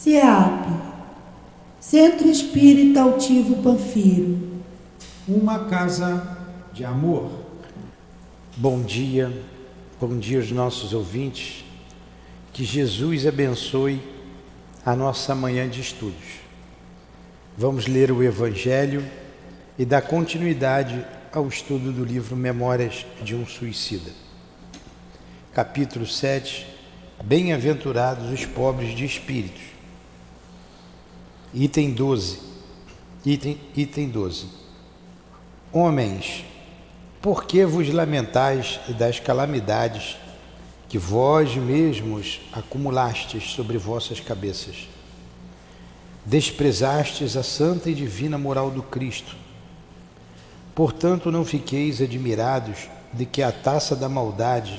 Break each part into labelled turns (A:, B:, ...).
A: CEAP, Centro Espírita Altivo Panfiro.
B: Uma casa de amor.
C: Bom dia aos nossos ouvintes. Que Jesus abençoe a nossa manhã de estudos. Vamos ler o Evangelho e dar continuidade ao estudo do livro Memórias de um Suicida. Capítulo 7, Bem-aventurados os pobres de espíritos. Item 12. Homens, por que vos lamentais das calamidades que vós mesmos acumulastes sobre vossas cabeças? Desprezastes a santa e divina moral do Cristo. Portanto, não fiqueis admirados de que a taça da maldade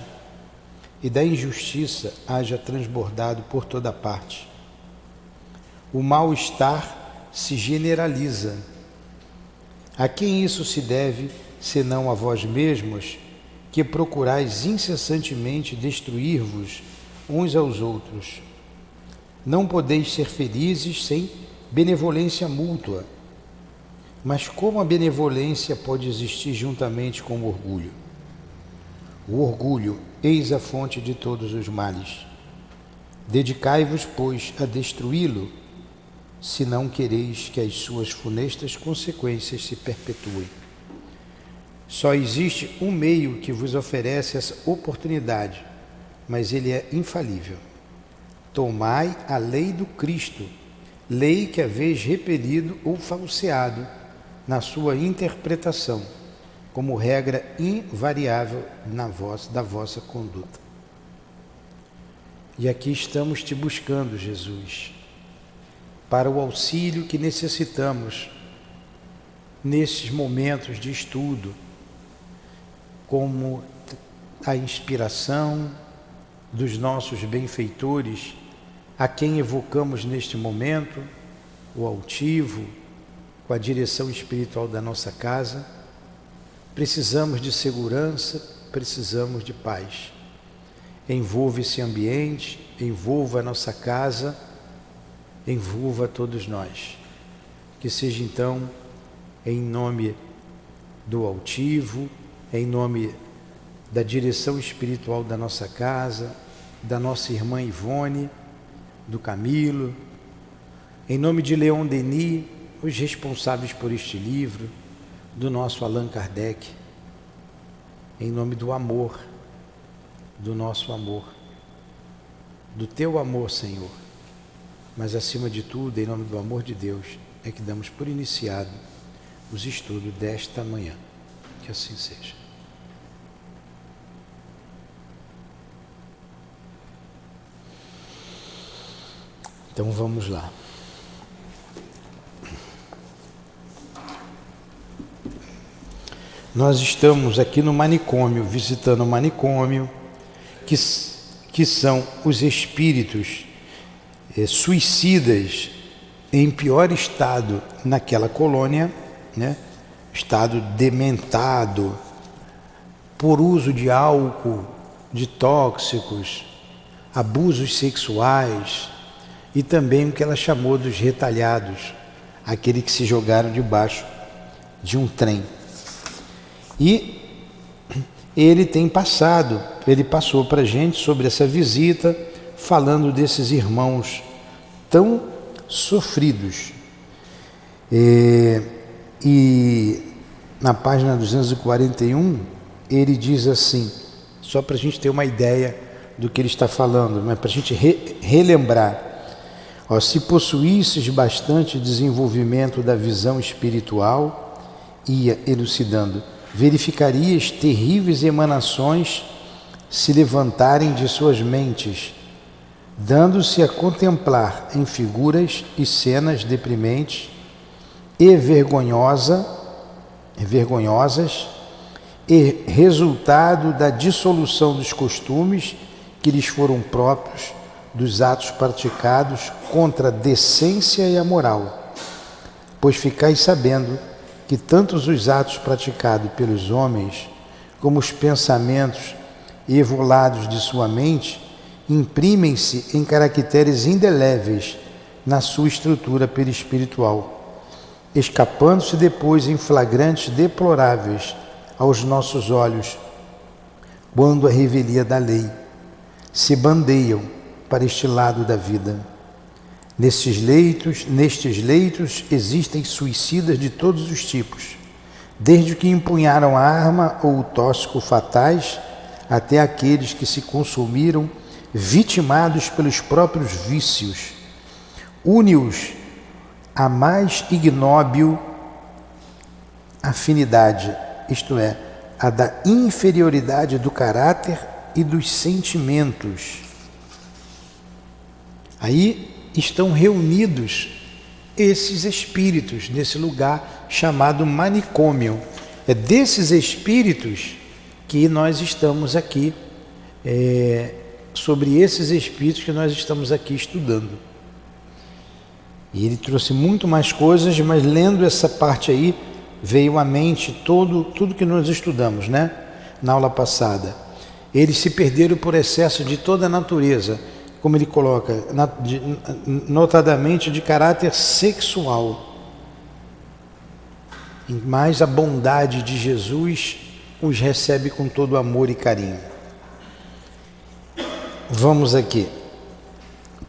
C: e da injustiça haja transbordado por toda parte. O mal-estar se generaliza. A quem isso se deve, senão a vós mesmos, que procurais incessantemente destruir-vos uns aos outros? Não podeis ser felizes sem benevolência mútua. Mas como a benevolência pode existir juntamente com o orgulho? O orgulho, eis a fonte de todos os males. Dedicai-vos, pois, a destruí-lo, se não quereis que as suas funestas consequências se perpetuem. Só existe um meio que vos oferece essa oportunidade, mas ele é infalível. Tomai a lei do Cristo, lei que haveis repelido ou falseado na sua interpretação, como regra invariável da vossa conduta. E aqui estamos te buscando, Jesus, para o auxílio que necessitamos nesses momentos de estudo, como a inspiração dos nossos benfeitores, a quem evocamos neste momento, o altivo, com a direção espiritual da nossa casa. Precisamos de segurança, precisamos de paz. Envolva esse ambiente, envolva a nossa casa, envolva todos nós. Que seja então, em nome do altivo, em nome da direção espiritual da nossa casa, da nossa irmã Ivone, do Camilo, em nome de Leon Denis, os responsáveis por este livro, do nosso Allan Kardec, em nome do amor, do nosso amor, do teu amor, Senhor, mas acima de tudo, em nome do amor de Deus, é que damos por iniciado os estudos desta manhã. Que assim seja. Então vamos lá. Nós estamos aqui no manicômio, visitando o manicômio, que são os espíritos suicidas em pior estado naquela colônia, né? Estado dementado, por uso de álcool, de tóxicos, abusos sexuais e também o que ela chamou dos retalhados, aqueles que se jogaram debaixo de um trem. E ele passou para a gente sobre essa visita, falando desses irmãos tão sofridos. E na página 241, ele diz assim, só para a gente ter uma ideia do que ele está falando, mas para a gente relembrar. Se possuísses bastante desenvolvimento da visão espiritual, ia elucidando, verificarias terríveis emanações se levantarem de suas mentes, dando-se a contemplar em figuras e cenas deprimentes e vergonhosas, e resultado da dissolução dos costumes que lhes foram próprios, dos atos praticados contra a decência e a moral. Pois ficais sabendo que tantos os atos praticados pelos homens, como os pensamentos evolados de sua mente, imprimem-se em caracteres indeléveis na sua estrutura perispiritual, escapando-se depois em flagrantes deploráveis aos nossos olhos, quando a revelia da lei se bandeiam para este lado da vida. Nestes leitos existem suicidas de todos os tipos, desde o que empunharam a arma ou o tóxico fatais, até aqueles que se consumiram vitimados pelos próprios vícios. Une-os a mais ignóbil afinidade, isto é, a da inferioridade do caráter e dos sentimentos. Aí estão reunidos esses espíritos nesse lugar chamado manicômio. É desses espíritos que nós estamos aqui, sobre esses espíritos que nós estamos aqui estudando. E ele trouxe muito mais coisas, mas lendo essa parte aí, veio à mente tudo que nós estudamos, né? Na aula passada. Eles se perderam por excesso de toda a natureza, como ele coloca, notadamente de caráter sexual. Mas a bondade de Jesus os recebe com todo amor e carinho. Vamos aqui.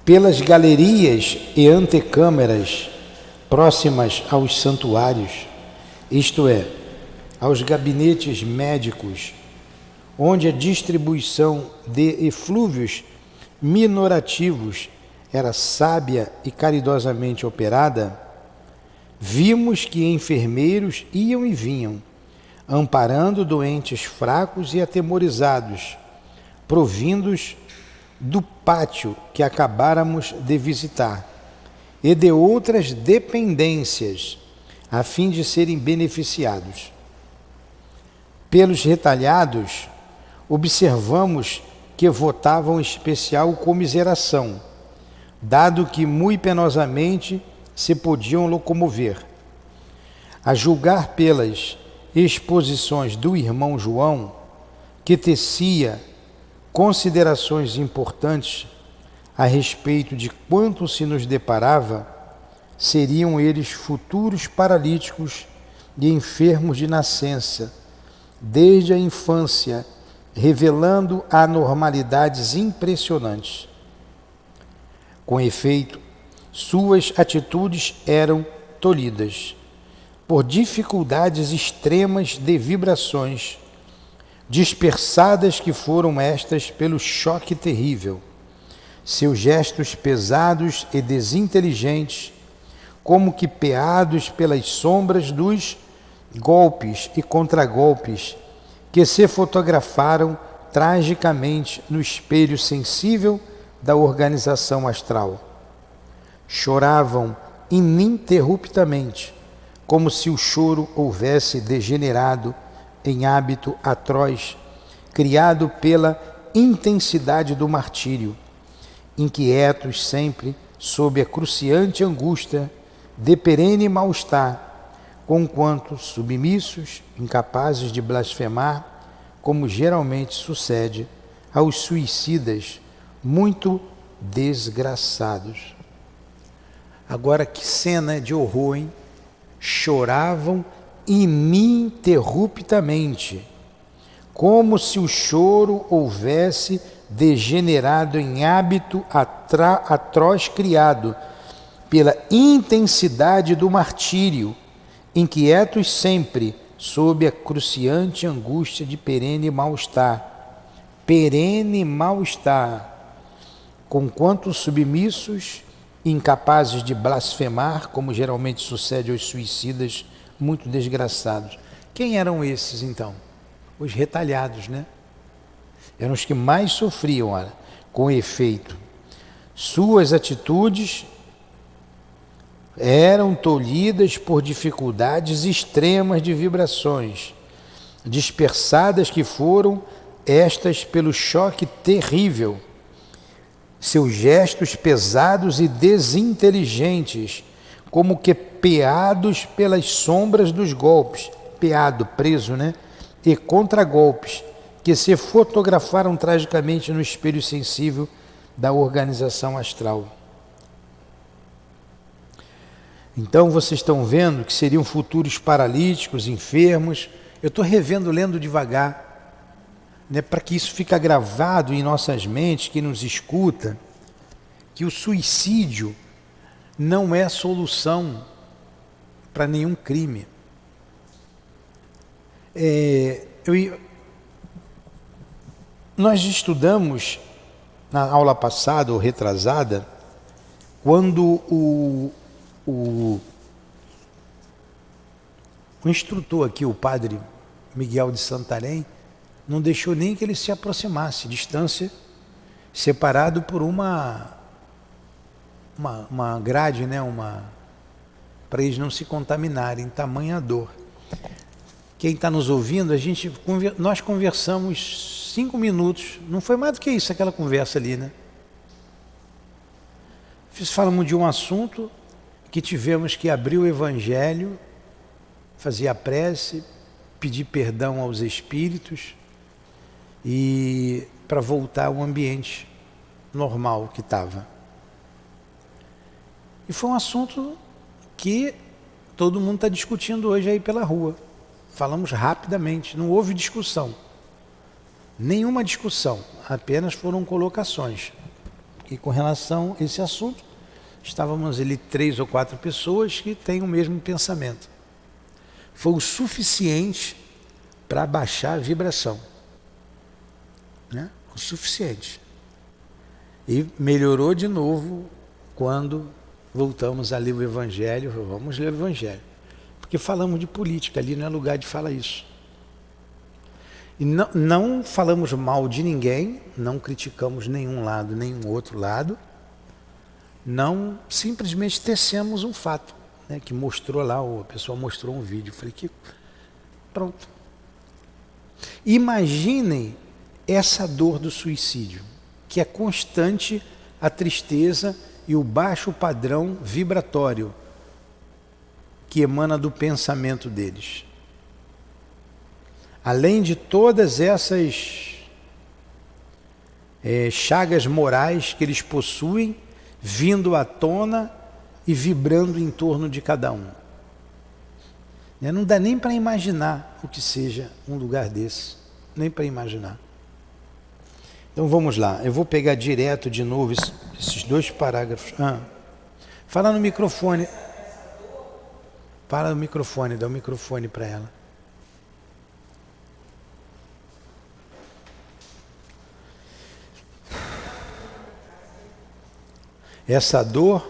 C: Pelas galerias e antecâmaras próximas aos santuários, isto é, aos gabinetes médicos, onde a distribuição de eflúvios minorativos era sábia e caridosamente operada, vimos que enfermeiros iam e vinham, amparando doentes fracos e atemorizados, provindos do pátio que acabáramos de visitar e de outras dependências, a fim de serem beneficiados. Pelos retalhados, observamos que votavam especial comiseração, dado que muito penosamente se podiam locomover. A julgar pelas exposições do irmão João, que tecia considerações importantes a respeito de quanto se nos deparava, seriam eles futuros paralíticos e enfermos de nascença, desde a infância, revelando anormalidades impressionantes. Com efeito, suas atitudes eram tolhidas por dificuldades extremas de vibrações, dispersadas que foram estas pelo choque terrível. Seus gestos pesados e desinteligentes, como que peados pelas sombras dos golpes e contragolpes que se fotografaram tragicamente no espelho sensível da organização astral. Choravam ininterruptamente, como se o choro houvesse degenerado em hábito atroz, criado pela intensidade do martírio, inquietos sempre sob a cruciante angústia de perene mal-estar, conquanto submissos, incapazes de blasfemar, como geralmente sucede aos suicidas muito desgraçados. Agora que cena de horror, hein? Choravam ininterruptamente, como se o choro houvesse degenerado em hábito atroz criado pela intensidade do martírio, inquietos sempre sob a cruciante angústia de perene mal-estar, conquanto submissos, incapazes de blasfemar, como geralmente sucede aos suicidas muito desgraçados. Quem eram esses então? Os retalhados, né? Eram os que mais sofriam, olha, com efeito. Suas atitudes eram tolhidas por dificuldades extremas de vibrações, dispersadas que foram estas pelo choque terrível. Seus gestos pesados e desinteligentes, como que peados pelas sombras dos golpes, peado, preso, né? E contragolpes, que se fotografaram tragicamente no espelho sensível da organização astral. Então vocês estão vendo que seriam futuros paralíticos, enfermos. Eu estou revendo, lendo devagar, né, para que isso fique gravado em nossas mentes, quem nos escuta, que o suicídio não é solução para nenhum crime. Nós estudamos na aula passada ou retrasada, quando o instrutor aqui, o padre Miguel de Santarém, não deixou nem que ele se aproximasse, distância, separado por uma grade, né? Para eles não se contaminarem, tamanha dor. Quem está nos ouvindo, nós conversamos 5 minutos, não foi mais do que isso, aquela conversa ali, né? Falamos de um assunto que tivemos que abrir o Evangelho, fazer a prece, pedir perdão aos espíritos e para voltar ao ambiente normal que estava. E foi um assunto que todo mundo está discutindo hoje aí pela rua. Falamos rapidamente, não houve discussão. Nenhuma discussão, apenas foram colocações. E com relação a esse assunto, estávamos ali 3 ou 4 pessoas que têm o mesmo pensamento. Foi o suficiente para baixar a vibração, né? O suficiente. E melhorou de novo quando voltamos a ler o Evangelho. Vamos ler o Evangelho, porque falamos de política, ali não é lugar de falar isso. E não falamos mal de ninguém, não criticamos nenhum lado, nenhum outro lado, não simplesmente tecemos um fato, né, que mostrou lá, a pessoa mostrou um vídeo, falei que pronto. Imaginem essa dor do suicídio, que é constante, a tristeza e o baixo padrão vibratório que emana do pensamento deles. Além de todas essas chagas morais que eles possuem, vindo à tona e vibrando em torno de cada um. Não dá nem para imaginar o que seja um lugar desse, nem para imaginar. Então vamos lá, eu vou pegar direto de novo esses 2 parágrafos. Fala no microfone. Fala no microfone, dá o microfone para ela. Essa dor,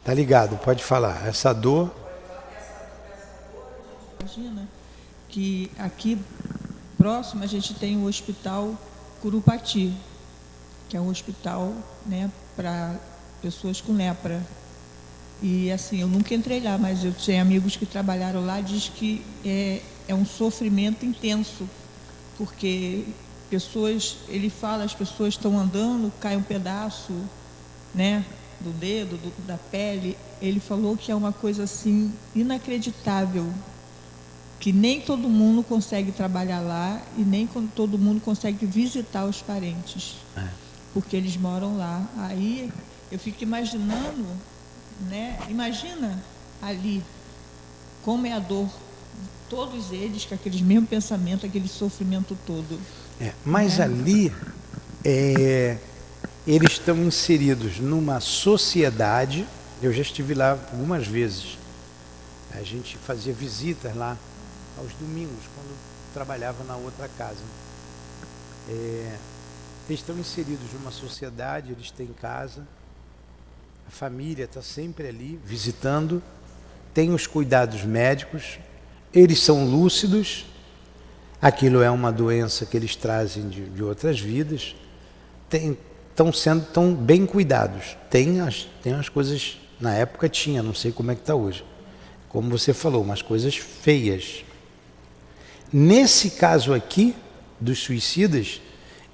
C: tá ligado, pode falar. Essa dor,
D: imagina que aqui próximo a gente tem o Hospital Curupati, que é um hospital, né, para pessoas com lepra. E assim, eu nunca entrei lá, mas eu tinha amigos que trabalharam lá, diz que é um sofrimento intenso, porque ele fala, as pessoas estão andando, cai um pedaço, né, do dedo, da pele. Ele falou que é uma coisa assim inacreditável, que nem todo mundo consegue trabalhar lá e nem todo mundo consegue visitar os parentes, porque eles moram lá. Aí eu fico imaginando, né? Imagina ali como é a dor, todos eles com aqueles mesmos pensamentos, aquele sofrimento todo.
C: Mas ali eles estão inseridos numa sociedade. Eu já estive lá algumas vezes. A gente fazia visitas lá aos domingos, quando trabalhava na outra casa. Eles estão inseridos numa sociedade, eles têm casa, a família está sempre ali visitando, tem os cuidados médicos, eles são lúcidos, aquilo é uma doença que eles trazem de outras vidas, estão sendo tão bem cuidados. Tem as coisas, na época tinha, não sei como é que está hoje, como você falou, umas coisas feias. Nesse caso aqui, dos suicidas,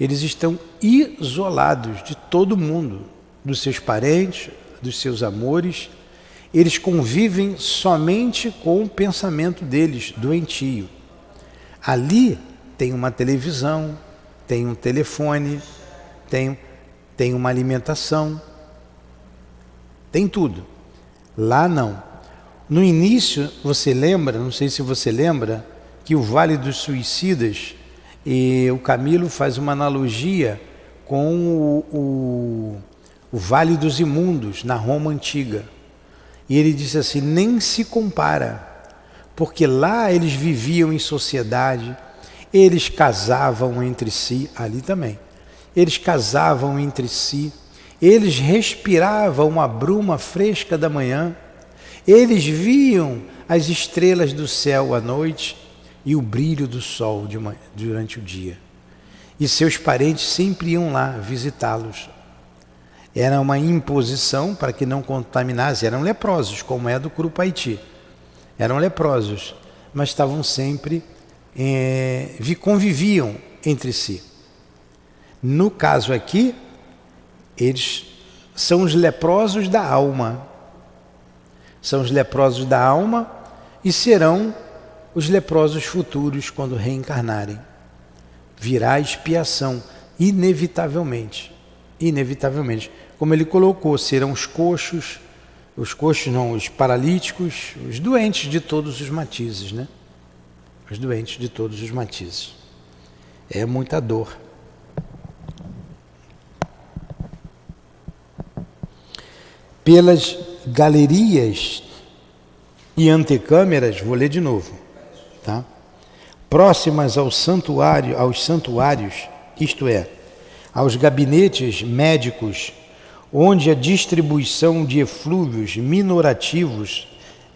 C: eles estão isolados de todo mundo, dos seus parentes, dos seus amores. Eles convivem somente com o pensamento deles, doentio. Ali tem uma televisão, tem um telefone, tem uma alimentação, tem tudo. Lá não. No início, você lembra, não sei se você lembra, que o Vale dos Suicidas, e o Camilo faz uma analogia com o Vale dos Imundos, na Roma Antiga. E ele disse assim, nem se compara, porque lá eles viviam em sociedade, eles casavam entre si, ali também, eles casavam entre si, eles respiravam a bruma fresca da manhã, eles viam as estrelas do céu à noite e o brilho do sol durante o dia. E seus parentes sempre iam lá visitá-los. Era uma imposição para que não contaminasse, eram leprosos, como é do Curupaiti. Eram leprosos, mas estavam sempre, conviviam entre si. No caso aqui, eles são os leprosos da alma. São os leprosos da alma e serão os leprosos futuros quando reencarnarem. Virá expiação, inevitavelmente. Inevitavelmente. Como ele colocou, serão os coxos não, os paralíticos, os doentes de todos os matizes, né? Os doentes de todos os matizes. É muita dor. Pelas galerias e antecâmeras, vou ler de novo, tá? Próximas aos santuários, isto é, aos gabinetes médicos, onde a distribuição de eflúvios minorativos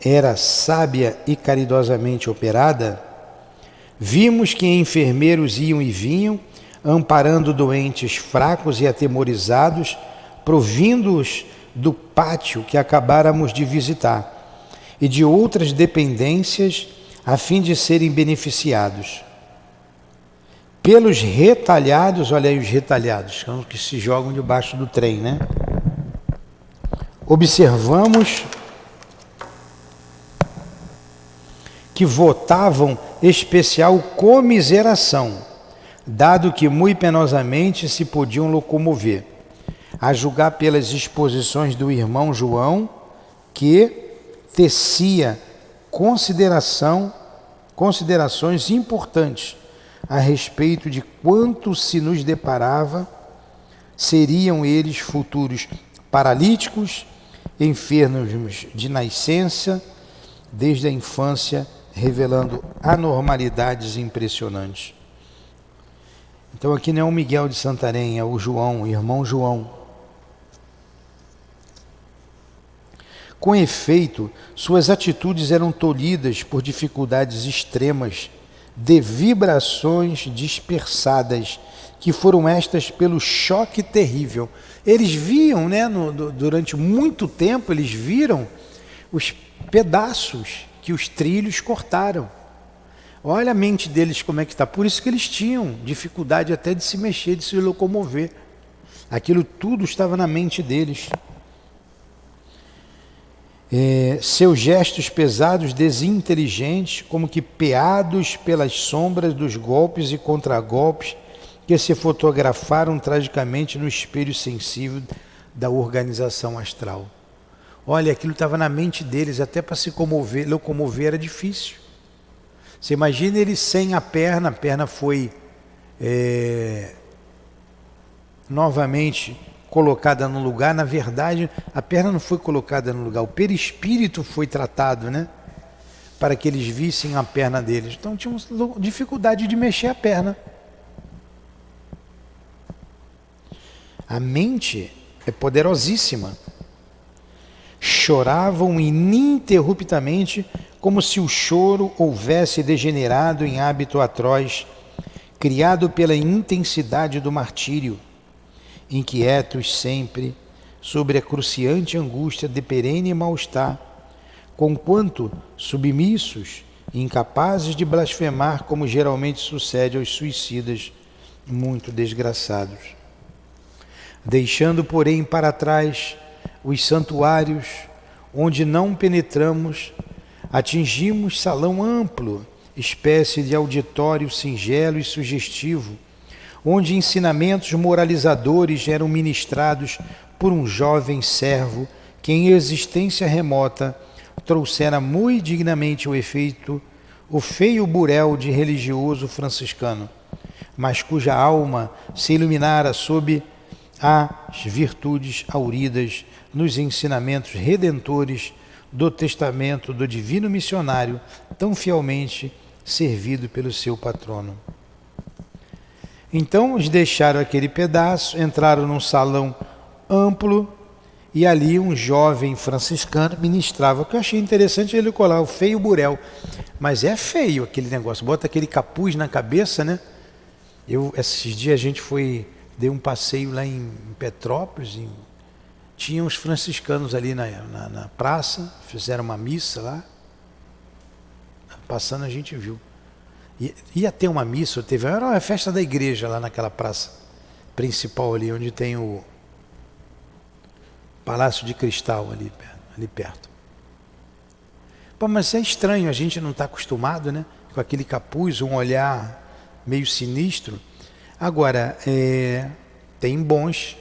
C: era sábia e caridosamente operada, vimos que enfermeiros iam e vinham, amparando doentes fracos e atemorizados, provindo-os do pátio que acabáramos de visitar e de outras dependências a fim de serem beneficiados. Pelos retalhados, olha aí os retalhados, que se jogam debaixo do trem, né? Observamos que votavam especial comiseração, dado que muito penosamente se podiam locomover, a julgar pelas exposições do irmão João, que tecia considerações importantes a respeito de quanto se nos deparava, seriam eles futuros paralíticos, enfermos de nascença, desde a infância, revelando anormalidades impressionantes. Então aqui não é o Miguel de Santarém, é o João, o irmão João. Com efeito, suas atitudes eram tolhidas por dificuldades extremas, de vibrações dispersadas, que foram estas pelo choque terrível. Eles viam, né, durante muito tempo, eles viram os pedaços que os trilhos cortaram. Olha a mente deles como é que está. Por isso que eles tinham dificuldade até de se mexer, de se locomover. Aquilo tudo estava na mente deles. Seus gestos pesados, desinteligentes, como que peados pelas sombras dos golpes e contragolpes que se fotografaram tragicamente no espelho sensível da organização astral. Olha, aquilo estava na mente deles, até para se locomover era difícil. Você imagina ele sem a perna foi novamente colocada no lugar. Na verdade, a perna não foi colocada no lugar, o perispírito foi tratado, né? Para que eles vissem a perna deles. Então tinham dificuldade de mexer a perna. A mente é poderosíssima. Choravam ininterruptamente, como se o choro houvesse degenerado em hábito atroz, criado pela intensidade do martírio. Inquietos sempre, sobre a cruciante angústia de perene mal-estar, conquanto submissos e incapazes de blasfemar, como geralmente sucede aos suicidas muito desgraçados. Deixando, porém, para trás os santuários, onde não penetramos, atingimos salão amplo espécie de auditório singelo e sugestivo, onde ensinamentos moralizadores eram ministrados por um jovem servo que em existência remota trouxera muito dignamente o feio burel de religioso franciscano, mas cuja alma se iluminara sob as virtudes auridas nos ensinamentos redentores do testamento do divino missionário, tão fielmente servido pelo seu patrono. Então eles deixaram aquele pedaço, entraram num salão amplo e ali um jovem franciscano ministrava. O que eu achei interessante ele colar o feio burel, mas é feio aquele negócio, bota aquele capuz na cabeça, né? Esses dias dei um passeio lá em Petrópolis, tinha uns franciscanos ali na praça, fizeram uma missa lá, passando a gente viu. Ia ter uma missa, era uma festa da igreja lá naquela praça principal ali, onde tem o Palácio de Cristal ali perto. Pô, mas é estranho, a gente não está acostumado, né? Com aquele capuz, um olhar meio sinistro. Agora, tem bons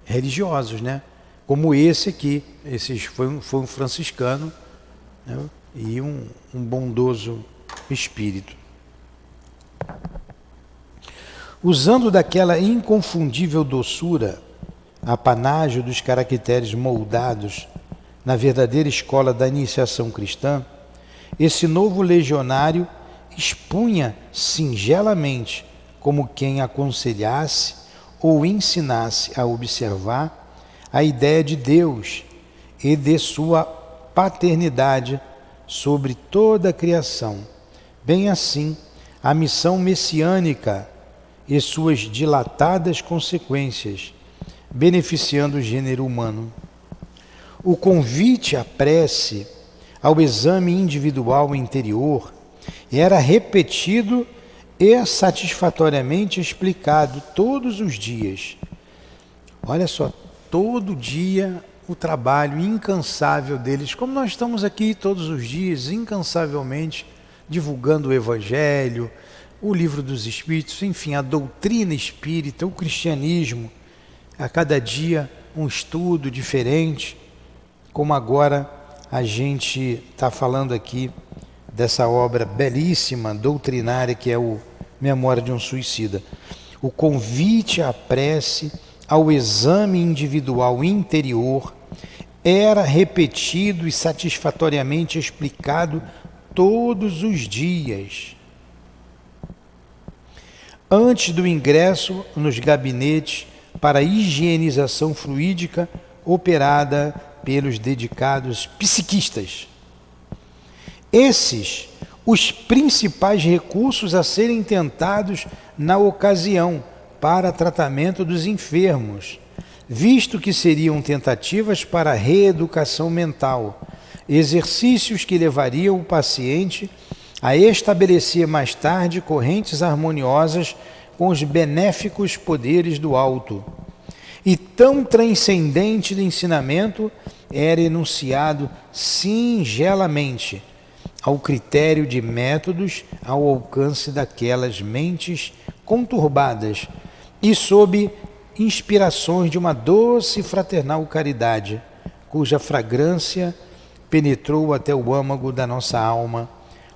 C: religiosos, né? Como esse aqui, foi um franciscano, né? E um bondoso espírito. Usando daquela inconfundível doçura, apanágio dos caracteres moldados na verdadeira escola da iniciação cristã, esse novo legionário expunha singelamente, como quem aconselhasse ou ensinasse a observar, a ideia de Deus e de sua paternidade sobre toda a criação, bem assim a missão messiânica e suas dilatadas consequências, beneficiando o gênero humano. O convite à prece, ao exame individual interior, era repetido e satisfatoriamente explicado todos os dias. Olha só, todo dia o trabalho incansável deles, como nós estamos aqui todos os dias, incansavelmente, divulgando o Evangelho, o Livro dos Espíritos, enfim, a doutrina espírita, o cristianismo, a cada dia um estudo diferente, como agora a gente está falando aqui dessa obra belíssima, doutrinária, que é o Memória de um Suicida. O convite à prece, ao exame individual interior, era repetido e satisfatoriamente explicado todos os dias. Antes do ingresso nos gabinetes para a higienização fluídica operada pelos dedicados psiquistas. Esses, os principais recursos a serem tentados na ocasião para tratamento dos enfermos, visto que seriam tentativas para a reeducação mental, exercícios que levariam o paciente a estabelecer mais tarde correntes harmoniosas com os benéficos poderes do alto. E tão transcendente de ensinamento era enunciado singelamente, ao critério de métodos ao alcance daquelas mentes conturbadas e sob inspirações de uma doce e fraternal caridade, cuja fragrância penetrou até o âmago da nossa alma,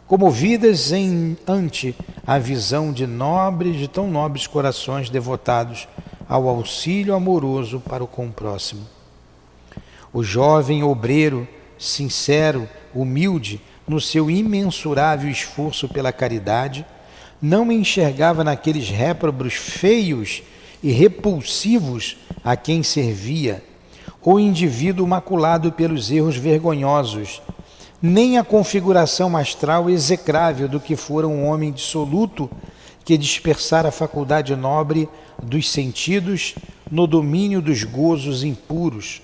C: comovidas ante a visão de tão nobres corações devotados ao auxílio amoroso para o com o próximo. O jovem obreiro, sincero, humilde, no seu imensurável esforço pela caridade, não enxergava naqueles réprobos feios e repulsivos a quem servia, o indivíduo maculado pelos erros vergonhosos, nem a configuração astral execrável do que fora um homem dissoluto que dispersara a faculdade nobre dos sentidos no domínio dos gozos impuros.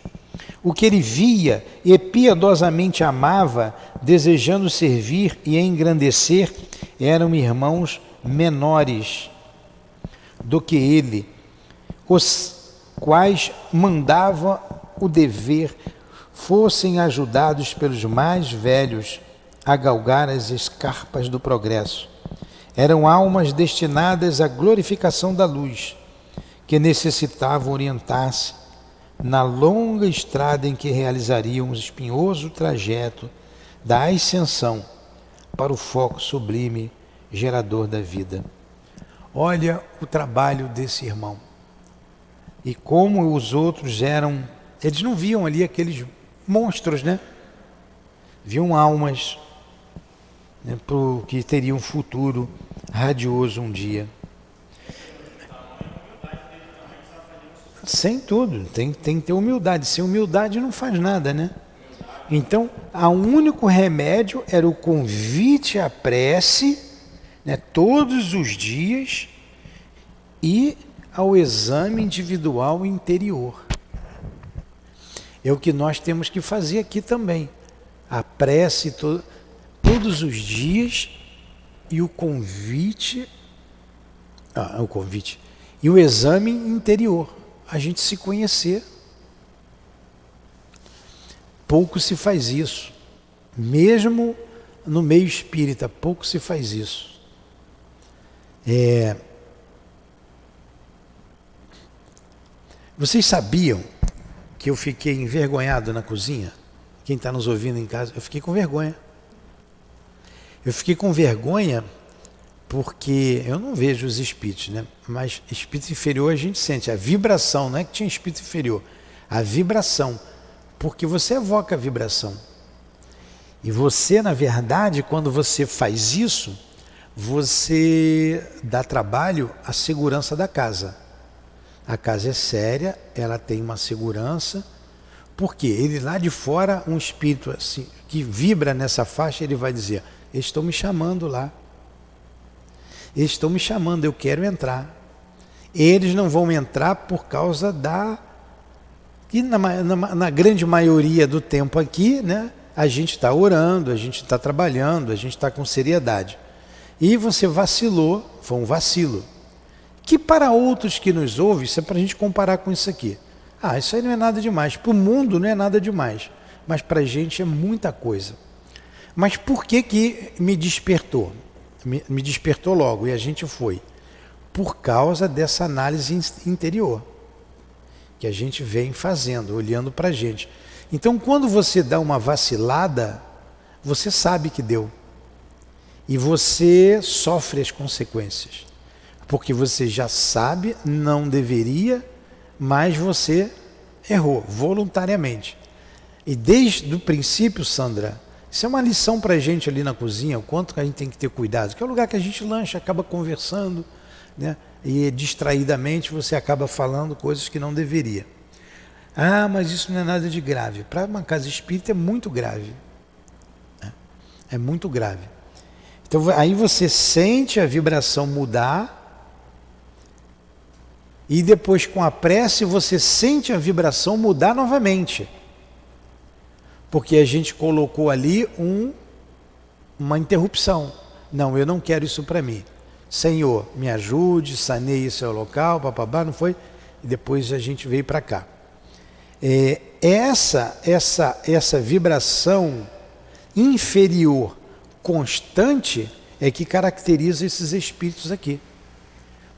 C: O que ele via e piedosamente amava, desejando servir e engrandecer, eram irmãos menores do que ele, os quais mandava o dever fossem ajudados pelos mais velhos a galgar as escarpas do progresso. Eram almas destinadas à glorificação da luz, que necessitavam orientar-se na longa estrada em que realizariam o espinhoso trajeto da ascensão para o foco sublime gerador da vida. Olha o trabalho desse irmão. E como os outros eram... Eles não viam ali aqueles monstros, né? Viam almas, né, que teriam um futuro radioso um dia. Sem tudo, tem que ter humildade. Sem humildade não faz nada, né? Então, o único remédio era o convite à prece, né, todos os dias, e ao exame individual interior. É o que nós temos que fazer aqui também. A prece todos os dias e o convite, e o exame interior. A gente se conhecer. Pouco se faz isso. Mesmo no meio espírita, pouco se faz isso. Vocês sabiam que eu fiquei envergonhado na cozinha? Quem está nos ouvindo em casa, eu fiquei com vergonha. Eu fiquei com vergonha porque eu não vejo os espíritos, né? Mas espírito inferior a gente sente, a vibração, não é que tinha espírito inferior, a vibração, porque você evoca a vibração. E você, na verdade, quando você faz isso, você dá trabalho à segurança da casa. A casa é séria, ela tem uma segurança, porque ele lá de fora, um espírito assim, que vibra nessa faixa, ele vai dizer, eles estão me chamando lá. Eles estão me chamando, eu quero entrar. Eles não vão entrar por causa da... E na grande maioria do tempo aqui, né, a gente está orando, a gente está trabalhando, a gente está com seriedade. E você vacilou, foi um vacilo. Que para outros que nos ouvem, isso é para a gente comparar com isso aqui. Isso aí não é nada demais. Para o mundo não é nada demais. Mas para a gente é muita coisa. Mas por que me despertou? Me despertou logo e a gente foi. Por causa dessa análise interior. Que a gente vem fazendo, olhando para a gente. Então quando você dá uma vacilada, você sabe que deu. E você sofre as consequências. Porque você já sabe, não deveria, mas você errou voluntariamente. E desde o princípio, Sandra, isso é uma lição para a gente ali na cozinha, o quanto que a gente tem que ter cuidado, que é o lugar que a gente lancha, acaba conversando, né? E distraidamente você acaba falando coisas que não deveria. Mas isso não é nada de grave. Para uma casa espírita é muito grave. É muito grave. Então aí você sente a vibração mudar, e depois com a prece você sente a vibração mudar novamente. Porque a gente colocou ali uma interrupção. Não, eu não quero isso para mim. Senhor, me ajude, saneie esse local, papabá, não foi? E depois a gente veio para cá. Essa vibração inferior constante é que caracteriza esses espíritos aqui.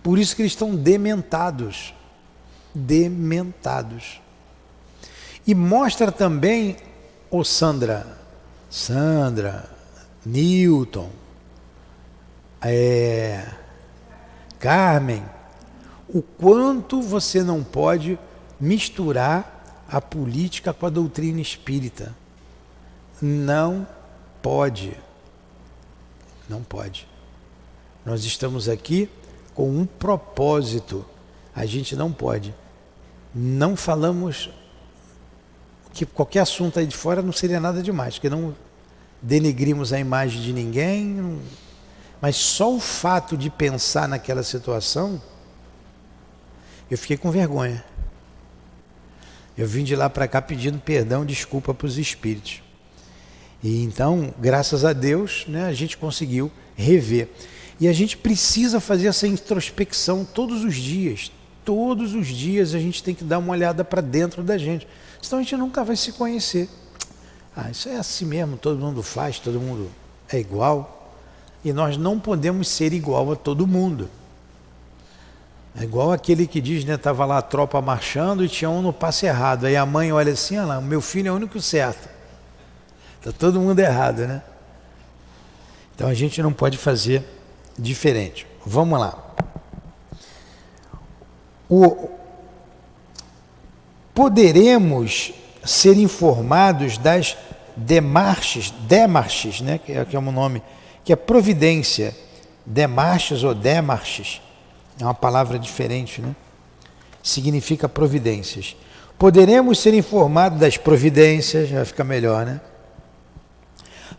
C: Por isso que eles estão dementados. Dementados. E mostra também, Sandra, Newton, Carmen, o quanto você não pode misturar a política com a doutrina espírita. Não pode. Não pode. Nós estamos aqui com um propósito. A gente não pode. Não falamos que qualquer assunto aí de fora não seria nada demais, porque não denegrimos a imagem de ninguém, mas só o fato de pensar naquela situação, eu fiquei com vergonha. Eu vim de lá para cá pedindo perdão, desculpa para os espíritos. E então, graças a Deus, né, a gente conseguiu rever. E a gente precisa fazer essa introspecção todos os dias. Todos os dias a gente tem que dar uma olhada para dentro da gente. Senão a gente nunca vai se conhecer. Isso é assim mesmo, todo mundo faz, todo mundo é igual. E nós não podemos ser igual a todo mundo. É igual aquele que diz, né, estava lá a tropa marchando e tinha um no passo errado. Aí a mãe olha assim, olha lá, o meu filho é o único certo. Está todo mundo errado, né? Então a gente não pode fazer diferente. Vamos lá. Poderemos ser informados das demarches, né, que é um nome, que é providência, demarches ou demarches, é uma palavra diferente, né? Significa providências. Poderemos ser informados das providências, vai ficar melhor, né?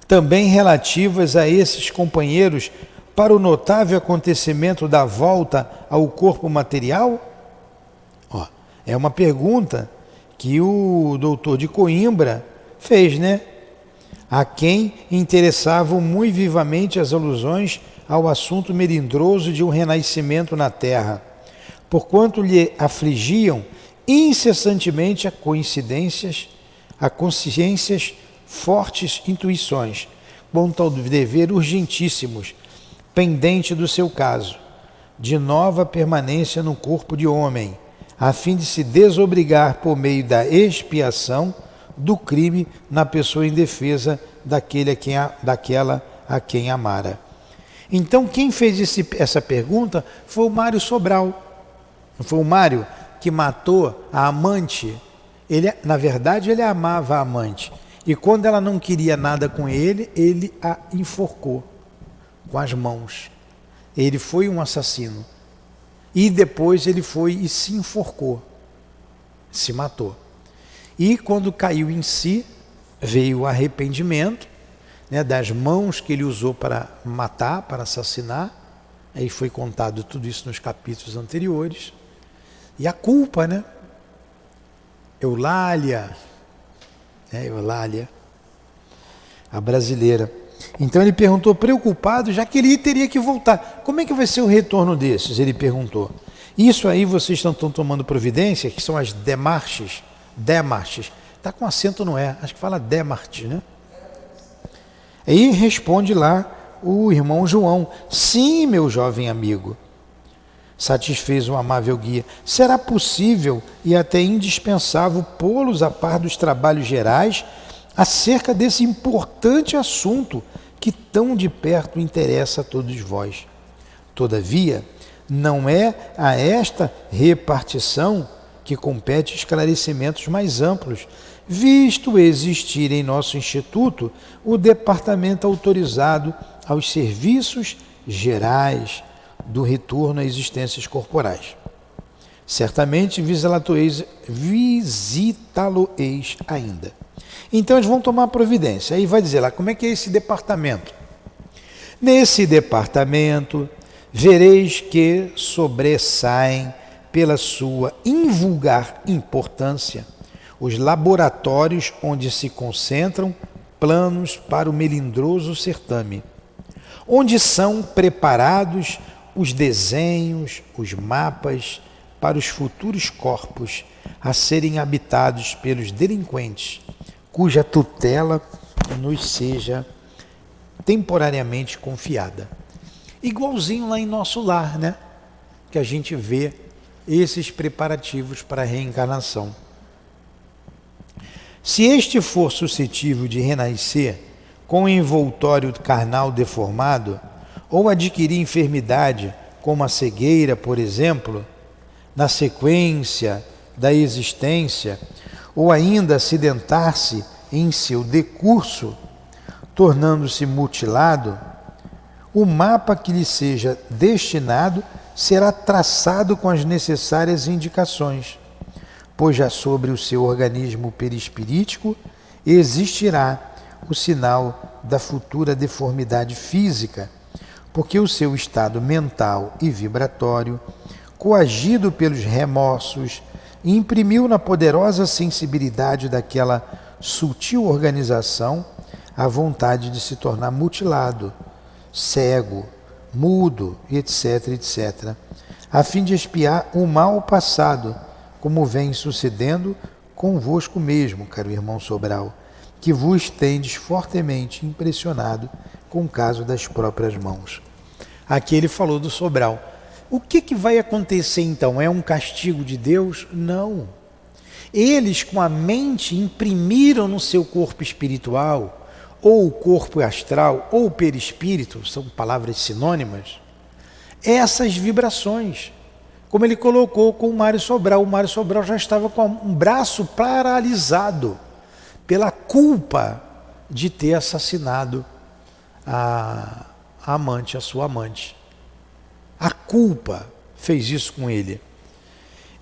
C: Também relativas a esses companheiros para o notável acontecimento da volta ao corpo material? É uma pergunta que o doutor de Coimbra fez, né? A quem interessavam muito vivamente as alusões ao assunto melindroso de um renascimento na Terra, porquanto lhe afligiam incessantemente a consciências, fortes intuições, quanto ao dever urgentíssimos, pendente do seu caso, de nova permanência no corpo de homem, a fim de se desobrigar por meio da expiação do crime na pessoa indefesa daquela a quem amara. Então quem fez essa pergunta foi o Mário Sobral. Não foi o Mário que matou a amante? Na verdade ele amava a amante. E quando ela não queria nada com ele, ele a enforcou com as mãos. Ele foi um assassino. E depois ele foi e se enforcou, se matou. E quando caiu em si, veio o arrependimento, né, das mãos que ele usou para matar, para assassinar. Aí foi contado tudo isso nos capítulos anteriores. E a culpa, né? Eulália, a brasileira. Então ele perguntou, preocupado, já que ele teria que voltar. Como é que vai ser o retorno desses? Ele perguntou. Isso aí vocês estão tomando providência, que são as demarches. Está com acento no E, acho que fala demarches, né? Aí responde lá o irmão João. Sim, meu jovem amigo. Satisfez o amável guia. Será possível e até indispensável pô-los a par dos trabalhos gerais acerca desse importante assunto que tão de perto interessa a todos vós. Todavia, não é a esta repartição que compete esclarecimentos mais amplos, visto existir em nosso Instituto o departamento autorizado aos serviços gerais do retorno a existências corporais. Certamente visitá-lo-eis ainda. Então eles vão tomar providência. Aí vai dizer lá, como é que é esse departamento? Nesse departamento, vereis que sobressaem pela sua invulgar importância os laboratórios onde se concentram planos para o melindroso certame, onde são preparados os desenhos, os mapas para os futuros corpos a serem habitados pelos delinquentes, cuja tutela nos seja temporariamente confiada. Igualzinho lá em nosso lar, né? Que a gente vê esses preparativos para a reencarnação. Se este for suscetível de renascer com o envoltório carnal deformado, ou adquirir enfermidade, como a cegueira, por exemplo, na sequência da existência, ou ainda acidentar-se em seu decurso, tornando-se mutilado, o mapa que lhe seja destinado será traçado com as necessárias indicações, pois já sobre o seu organismo perispirítico existirá o sinal da futura deformidade física, porque o seu estado mental e vibratório, coagido pelos remorsos, imprimiu na poderosa sensibilidade daquela sutil organização a vontade de se tornar mutilado, cego, mudo, etc., etc., a fim de expiar o mal passado, como vem sucedendo convosco mesmo, caro irmão Sobral, que vos tendes fortemente impressionado com o caso das próprias mãos. Aqui ele falou do Sobral. O que vai acontecer então? É um castigo de Deus? Não. Eles, com a mente, imprimiram no seu corpo espiritual, ou corpo astral, ou perispírito, são palavras sinônimas, essas vibrações. Como ele colocou com o Mário Sobral. O Mário Sobral já estava com um braço paralisado pela culpa de ter assassinado a amante, a sua amante. A culpa fez isso com ele.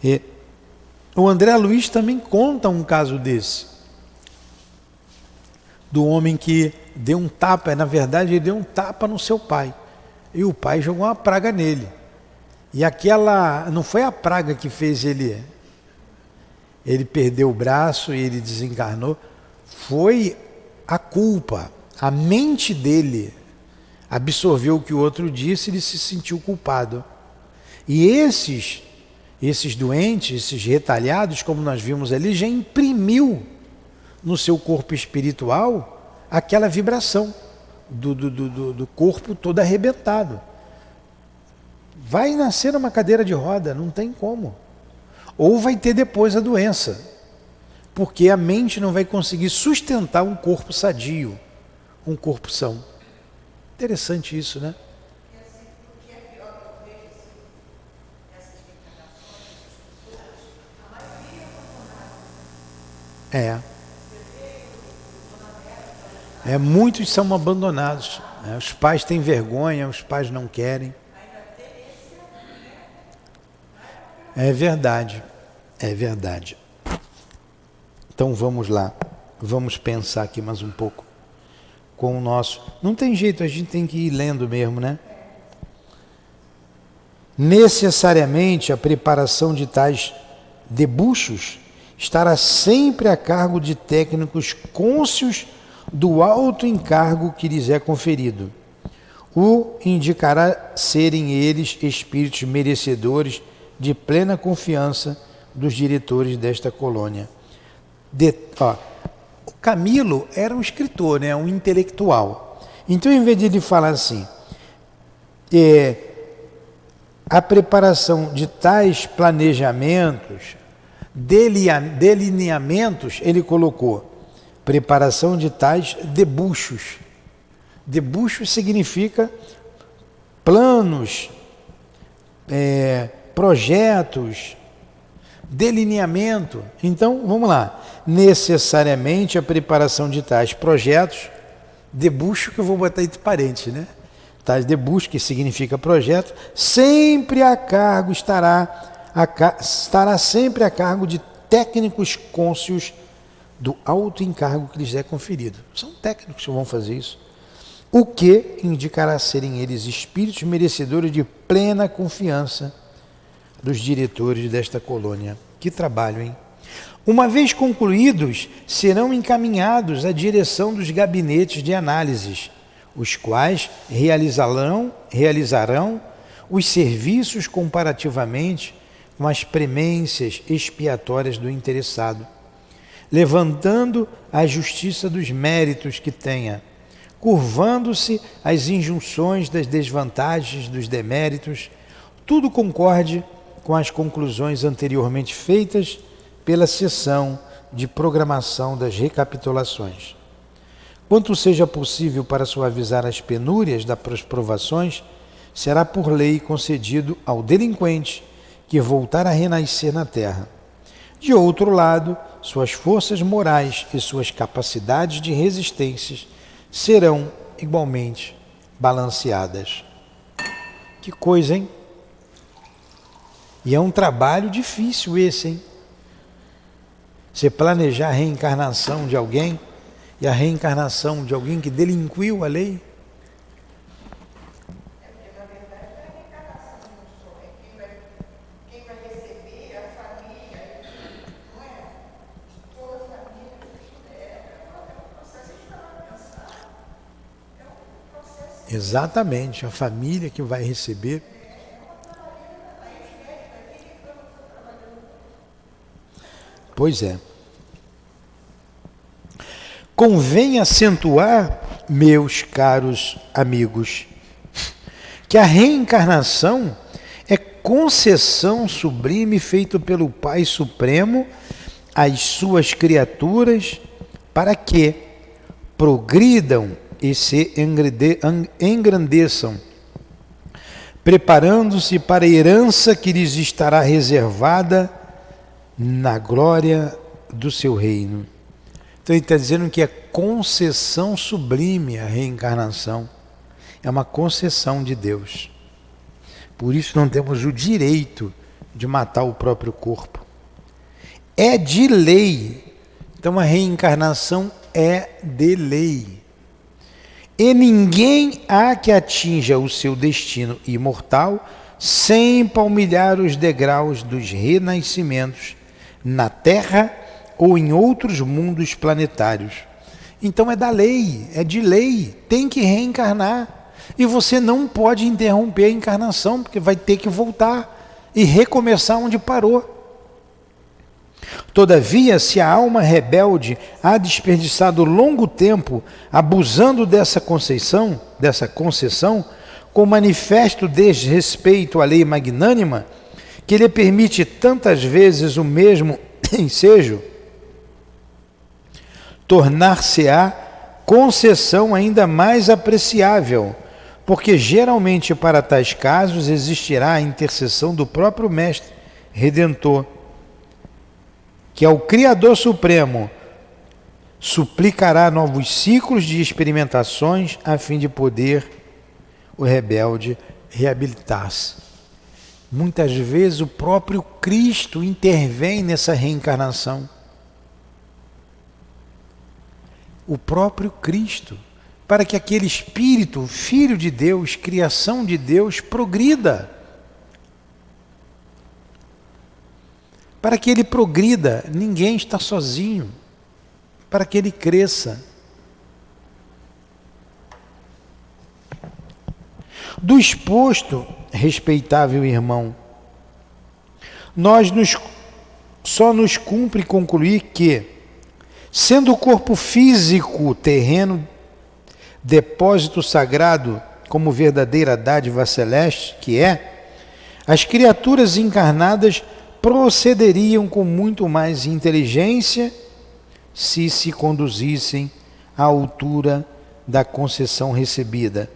C: E o André Luiz também conta um caso desse, do homem que deu um tapa, na verdade ele deu um tapa no seu pai, e o pai jogou uma praga nele, e aquela, não foi a praga que fez ele perder o braço e ele desencarnou, foi a culpa, a mente dele absorveu o que o outro disse e ele se sentiu culpado. E esses doentes, esses retalhados, como nós vimos ali, já imprimiu no seu corpo espiritual aquela vibração do corpo todo arrebentado. Vai nascer uma cadeira de roda, não tem como. Ou vai ter depois a doença, porque a mente não vai conseguir sustentar um corpo sadio, um corpo são. Interessante isso, né? Muitos são abandonados. Os pais têm vergonha, os pais não querem. É verdade. Então vamos lá, vamos pensar aqui mais um pouco com o nosso. Não tem jeito, a gente tem que ir lendo mesmo, né? Necessariamente a preparação de tais debuxos estará sempre a cargo de técnicos cônscios do alto encargo que lhes é conferido. O indicará serem eles espíritos merecedores de plena confiança dos diretores desta colônia. O Camilo era um escritor, né, um intelectual. Então, em vez de ele falar assim, a preparação de tais planejamentos, delineamentos, ele colocou preparação de tais debuxos. Debuxo significa planos, projetos, delineamento. Então, vamos lá. Necessariamente a preparação de tais projetos, debuxo que eu vou botar entre parênteses, né? Tais debuxo, que significa projeto, sempre a cargo estará sempre a cargo de técnicos cônscios do alto encargo que lhes é conferido. São técnicos que vão fazer isso. O que indicará serem eles espíritos merecedores de plena confiança dos diretores desta colônia. Que trabalho, hein? Uma vez concluídos, serão encaminhados à direção dos gabinetes de análises, os quais realizarão os serviços comparativamente com as premências expiatórias do interessado, levantando a justiça dos méritos que tenha, curvando-se às injunções das desvantagens dos deméritos, tudo concorde com as conclusões anteriormente feitas pela sessão de programação das recapitulações. Quanto seja possível para suavizar as penúrias das provações, será por lei concedido ao delinquente que voltar a renascer na terra. De outro lado, suas forças morais e suas capacidades de resistência serão igualmente balanceadas. Que coisa, hein? E é um trabalho difícil esse, hein? Você planejar a reencarnação de alguém e a reencarnação de alguém que delinquiu a lei. Exatamente, a família que vai receber. Pois é. convém acentuar, meus caros amigos, que a reencarnação é concessão sublime feita pelo Pai Supremo às suas criaturas para que progridam e se engrandeçam, preparando-se para a herança que lhes estará reservada na glória do seu reino. Então ele está dizendo que é concessão sublime a reencarnação. É uma concessão de Deus. Por isso não temos o direito de matar o próprio corpo. É de lei. Então a reencarnação é de lei. E ninguém há que atinja o seu destino imortal sem palmilhar os degraus dos renascimentos na Terra ou em outros mundos planetários. Então é da lei, é de lei, tem que reencarnar. E você não pode interromper a encarnação, porque vai ter que voltar e recomeçar onde parou. Todavia, se a alma rebelde há desperdiçado longo tempo abusando dessa concessão, com manifesto desrespeito à lei magnânima, que lhe permite tantas vezes o mesmo ensejo, tornar-se-á concessão ainda mais apreciável, porque geralmente para tais casos existirá a intercessão do próprio Mestre Redentor, que ao Criador Supremo suplicará novos ciclos de experimentações a fim de poder o rebelde reabilitar-se. Muitas vezes o próprio Cristo intervém nessa reencarnação. O próprio Cristo, para que aquele espírito, filho de Deus, criação de Deus, progrida. Para que ele progrida, ninguém está sozinho. Para que ele cresça. Do exposto, respeitável irmão, só nos cumpre concluir que, sendo o corpo físico terreno depósito sagrado como verdadeira dádiva celeste que é, as criaturas encarnadas procederiam com muito mais inteligência se se conduzissem à altura da concessão recebida.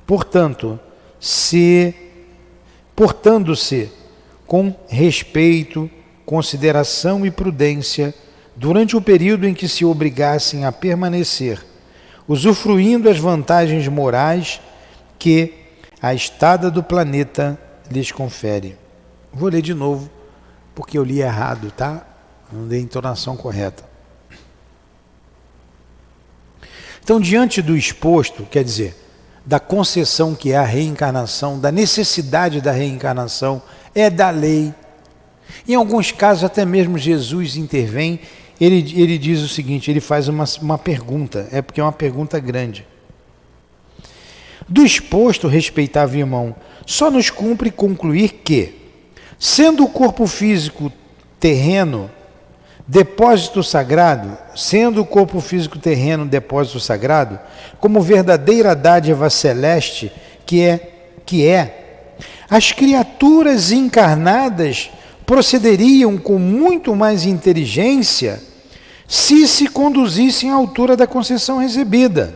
C: Portando-se com respeito, consideração e prudência durante o período em que se obrigassem a permanecer, usufruindo as vantagens morais que a estada do planeta lhes confere. Vou ler de novo, porque eu li errado, tá? Não dei a entonação correta. Então, diante do exposto, quer dizer, da concessão que é a reencarnação, da necessidade da reencarnação, é da lei. Em alguns casos, até mesmo Jesus intervém. Ele diz o seguinte, ele faz uma pergunta, é porque é uma pergunta grande. Do exposto, respeitável irmão, só nos cumpre concluir que, sendo o corpo físico terreno depósito sagrado, como verdadeira dádiva celeste que é, as criaturas encarnadas procederiam com muito mais inteligência se se conduzissem à altura da concessão recebida,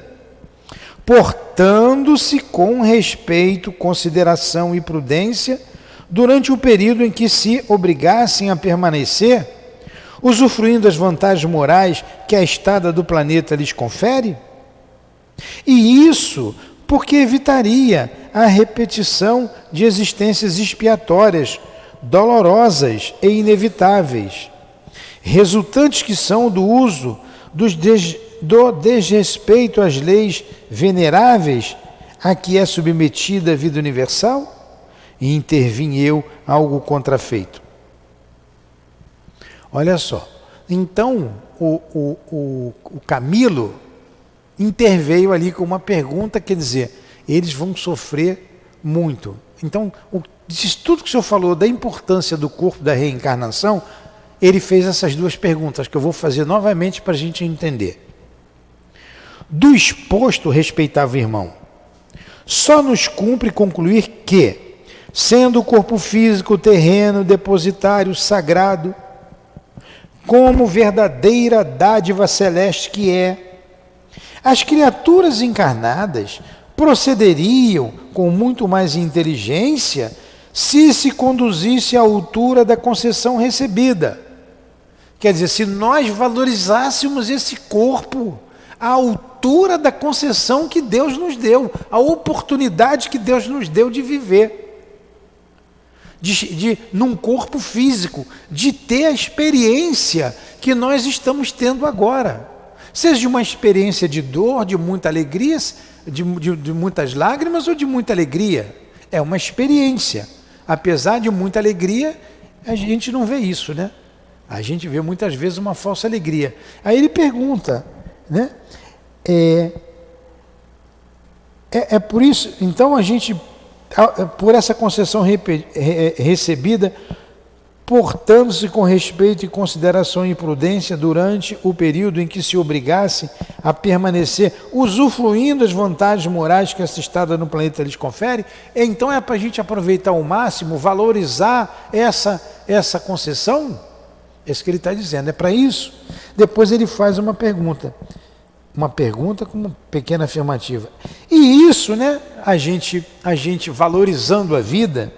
C: portando-se com respeito, consideração e prudência durante o período em que se obrigassem a permanecer, usufruindo as vantagens morais que a estada do planeta lhes confere? E isso porque evitaria a repetição de existências expiatórias, dolorosas e inevitáveis, resultantes que são do uso do desrespeito às leis veneráveis a que é submetida a vida universal? E intervim eu algo contrafeito. Olha só, então o Camilo interveio ali com uma pergunta, quer dizer, eles vão sofrer muito. Então, tudo que o senhor falou da importância do corpo da reencarnação, ele fez essas duas perguntas que eu vou fazer novamente para a gente entender. Do exposto, respeitável irmão, só nos cumpre concluir que, sendo o corpo físico terreno, depositário, sagrado, como verdadeira dádiva celeste que é, as criaturas encarnadas procederiam com muito mais inteligência se conduzisse à altura da concessão recebida. Quer dizer, se nós valorizássemos esse corpo à altura da concessão que Deus nos deu, a oportunidade que Deus nos deu de viver, num corpo físico, de ter a experiência que nós estamos tendo agora, seja uma experiência de dor, de muita alegria, de muitas lágrimas ou de muita alegria. É uma experiência. Apesar de muita alegria, a gente não vê isso, né? A gente vê muitas vezes uma falsa alegria. Aí ele pergunta, né? É por isso, então a gente, por essa concessão recebida, portando-se com respeito e consideração e prudência durante o período em que se obrigasse a permanecer usufruindo as vantagens morais que essa estada no planeta lhes confere, então é para a gente aproveitar ao máximo, valorizar essa concessão. É isso que ele está dizendo, é para isso. Depois ele faz uma pergunta com uma pequena afirmativa. E isso, né, a gente valorizando a vida,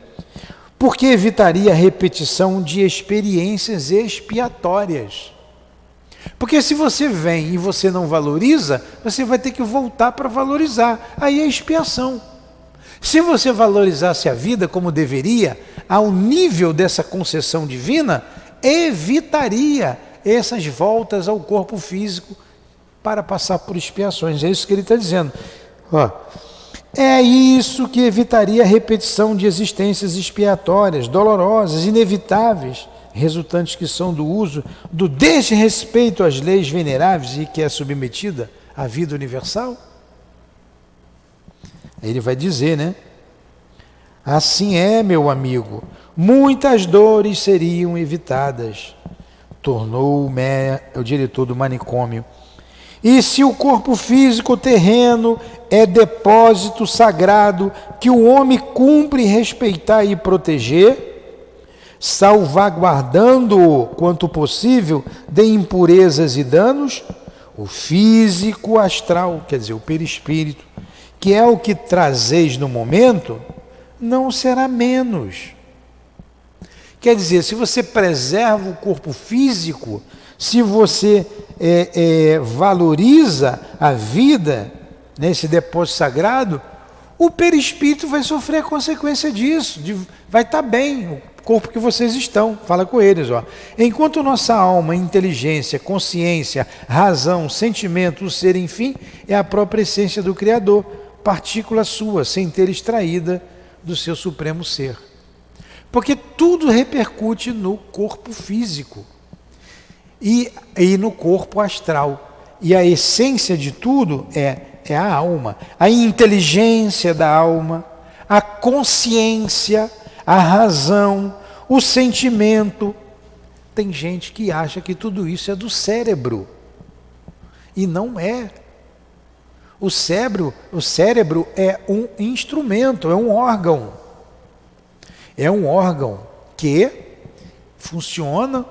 C: porque evitaria a repetição de experiências expiatórias. Porque se você vem e você não valoriza, você vai ter que voltar para valorizar. Aí é expiação. Se você valorizasse a vida como deveria, ao nível dessa concessão divina, evitaria essas voltas ao corpo físico para passar por expiações. É isso que ele está dizendo. É isso que evitaria a repetição de existências expiatórias, dolorosas, inevitáveis, resultantes que são do uso do desrespeito às leis veneráveis e que é submetida à vida universal. Aí ele vai dizer, né? Assim é, meu amigo, muitas dores seriam evitadas, tornou o diretor do manicômio. E se o corpo físico terreno é depósito sagrado que o homem cumpre respeitar e proteger, salvaguardando-o quanto possível de impurezas e danos, o físico astral, quer dizer, o perispírito, que é o que trazeis no momento, não será menos. Quer dizer, se você preserva o corpo físico, se você valoriza a vida nesse depósito sagrado, o perispírito vai sofrer a consequência disso, vai estar bem, o corpo que vocês estão, fala com eles, enquanto nossa alma, inteligência, consciência, razão, sentimento, o ser, enfim, é a própria essência do Criador, partícula sua, sem ter extraída do seu supremo ser. Porque tudo repercute no corpo físico e no corpo astral. E a essência de tudo é a alma, a inteligência da alma, a consciência, a razão, o sentimento. Tem gente que acha que tudo isso é do cérebro. E não é. O cérebro é um instrumento, é um órgão. É um órgão que funciona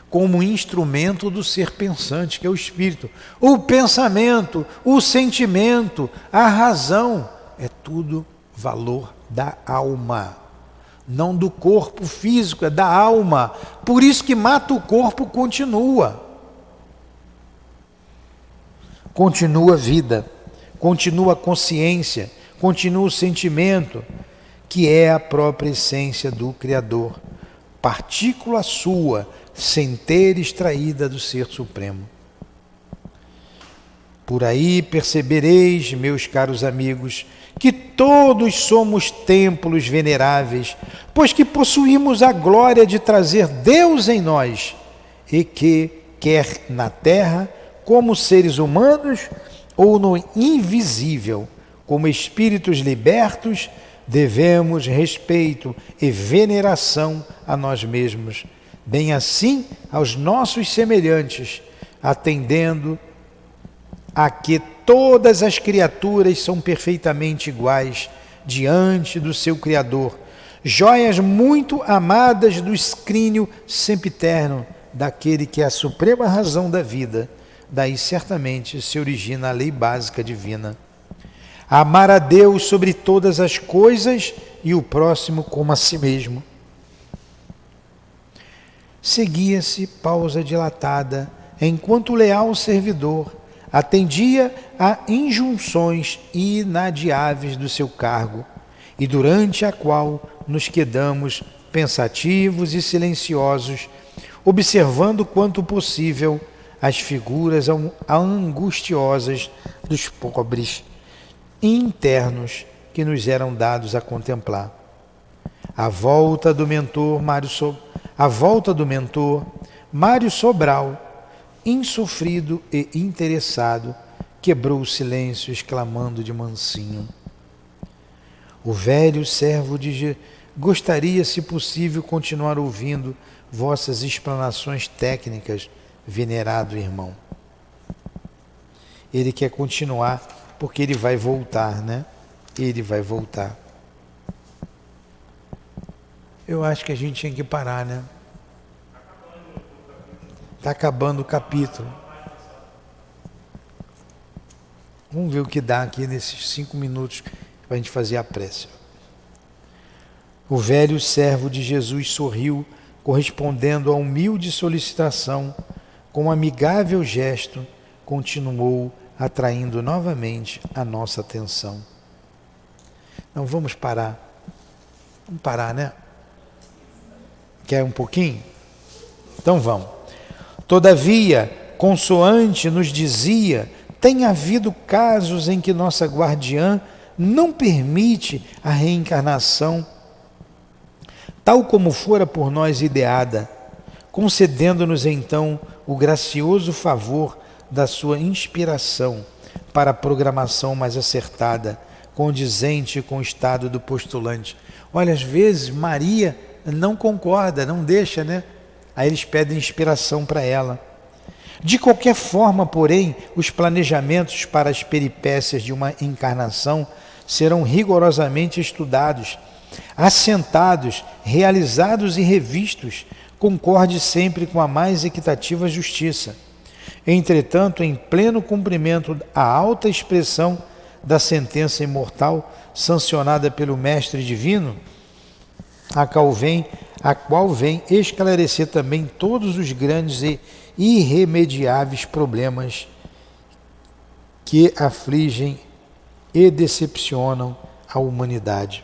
C: como instrumento do ser pensante, que é o espírito. O pensamento, o sentimento, a razão, é tudo valor da alma, não do corpo físico, é da alma. Por isso que mata o corpo, continua a vida, continua a consciência, continua o sentimento, que é a própria essência do Criador, partícula sua, sem ter extraída do Ser Supremo. Por aí percebereis, meus caros amigos, que todos somos templos veneráveis, pois que possuímos a glória de trazer Deus em nós, e que, quer na terra, como seres humanos, ou no invisível, como espíritos libertos, devemos respeito e veneração a nós mesmos, bem assim aos nossos semelhantes, atendendo a que todas as criaturas são perfeitamente iguais diante do seu Criador, joias muito amadas do escrínio sempiterno daquele que é a suprema razão da vida, daí certamente se origina a lei básica divina. Amar a Deus sobre todas as coisas e o próximo como a si mesmo. Seguia-se pausa dilatada, enquanto o leal servidor atendia a injunções inadiáveis do seu cargo, e durante a qual nos quedamos pensativos e silenciosos, observando quanto possível as figuras angustiosas dos pobres internos que nos eram dados a contemplar. A volta do mentor Mário Sobral, insofrido e interessado, quebrou o silêncio, exclamando de mansinho: o velho servo de gostaria, se possível, continuar ouvindo vossas explanações técnicas, venerado irmão. Ele quer continuar porque ele vai voltar, né? Ele vai voltar. Eu acho que a gente tinha que parar, né? Está acabando o capítulo. Vamos ver o que dá aqui nesses 5 minutos para a gente fazer a prece. O velho servo de Jesus sorriu, correspondendo à humilde solicitação, com um amigável gesto, continuou atraindo novamente a nossa atenção. Não, vamos parar. Vamos parar, né? Quer um pouquinho? Então vamos. Todavia, consoante nos dizia, tem havido casos em que nossa guardiã não permite a reencarnação, tal como fora por nós ideada, concedendo-nos então o gracioso favor da sua inspiração para a programação mais acertada, condizente com o estado do postulante. Olha, às vezes Maria não concorda, não deixa, né? Aí eles pedem inspiração para ela. De qualquer forma, porém, os planejamentos para as peripécias de uma encarnação serão rigorosamente estudados, assentados, realizados e revistos, concorde sempre com a mais equitativa justiça. Entretanto, em pleno cumprimento à alta expressão da sentença imortal sancionada pelo Mestre Divino, a qual vem esclarecer também todos os grandes e irremediáveis problemas que afligem e decepcionam a humanidade.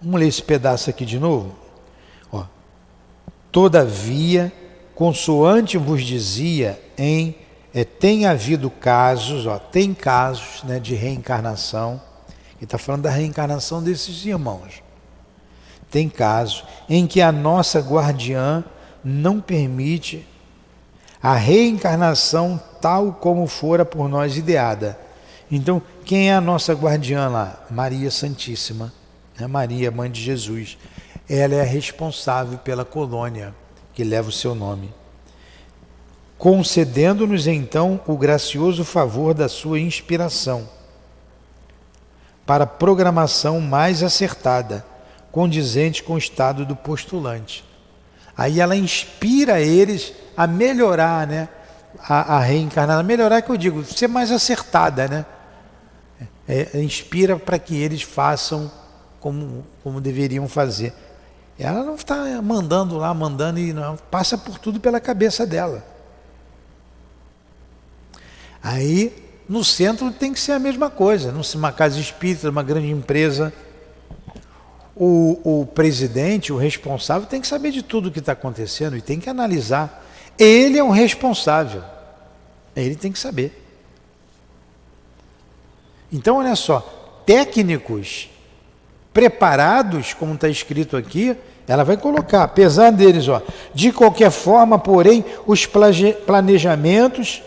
C: Vamos ler esse pedaço aqui de novo? Ó. Todavia, consoante vos dizia, tem havido casos, tem casos, né, de reencarnação. Ele está falando da reencarnação desses irmãos. Tem casos em que a nossa guardiã não permite a reencarnação tal como fora por nós ideada. Então, quem é a nossa guardiã lá? Maria Santíssima, né? Maria, mãe de Jesus. Ela é a responsável pela colônia que leva o seu nome. Concedendo-nos então o gracioso favor da sua inspiração para programação mais acertada, condizente com o estado do postulante. Aí ela inspira eles a melhorar, né, a reencarnação. Melhorar, que eu digo, ser mais acertada, né? Inspira para que eles façam como deveriam fazer. Ela não está mandando e não, passa por tudo pela cabeça dela. Aí, no centro tem que ser a mesma coisa, numa casa espírita, numa grande empresa. O presidente, o responsável, tem que saber de tudo o que está acontecendo e tem que analisar. Ele é o responsável, ele tem que saber. Então, olha só, técnicos preparados, como está escrito aqui, ela vai colocar, apesar deles, de qualquer forma, porém, os planejamentos